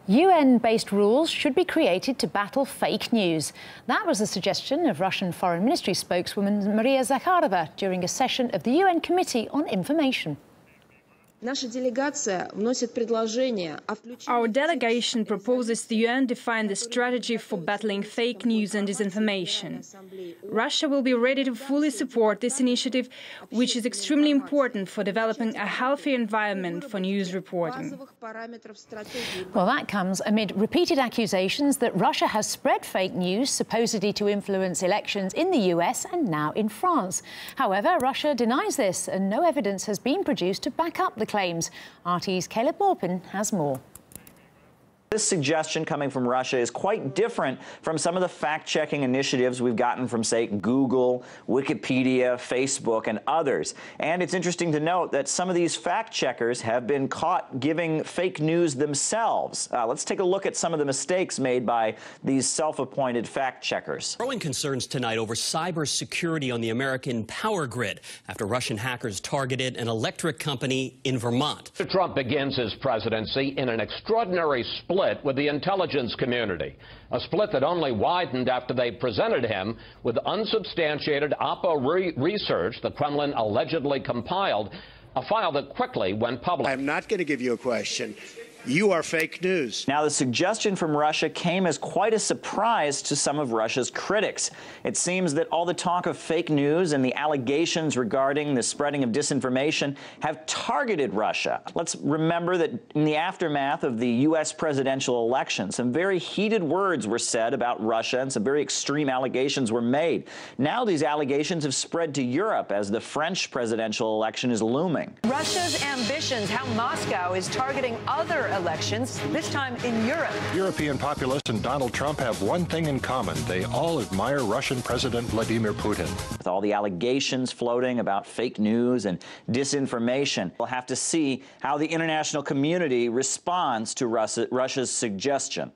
UN-based rules should be created to battle fake news. That was the suggestion of Russian Foreign Ministry spokeswoman Maria Zakharova during a session of the UN Committee on Information. Our delegation proposes the UN define the strategy for battling fake news and disinformation. Russia will be ready to fully support this initiative, which is extremely important for developing a healthy environment for news reporting. Well, that comes amid repeated accusations that Russia has spread fake news supposedly to influence elections in the US and now in France. However, Russia denies this, and no evidence has been produced to back up the claims. RT's Caleb Morpin has more. This suggestion coming from Russia is quite different from some of the fact-checking initiatives we've gotten from, say, Google, Wikipedia, Facebook, and others. And it's interesting to note that some of these fact-checkers have been caught giving fake news themselves. Let's take a look at some of the mistakes made by these self-appointed fact-checkers. Growing concerns tonight over cybersecurity on the American power grid after Russian hackers targeted an electric company in Vermont. Trump begins his presidency in an extraordinary split with the intelligence community, a split that only widened after they presented him with unsubstantiated Oppo research the Kremlin allegedly compiled, a file that quickly went public. I'm not going to give you a question. You are fake news. Now, the suggestion from Russia came as quite a surprise to some of Russia's critics. It seems that all the talk of fake news and the allegations regarding the spreading of disinformation have targeted Russia. Let's remember that in the aftermath of the U.S. presidential election, some very heated words were said about Russia and some very extreme allegations were made. Now these allegations have spread to Europe as the French presidential election is looming. Russia's ambitions, how Moscow is targeting other elections, this time in Europe. European populists and Donald Trump have one thing in common. They all admire Russian President Vladimir Putin. With all the allegations floating about fake news and disinformation, we'll have to see how the international community responds to Russia's suggestion.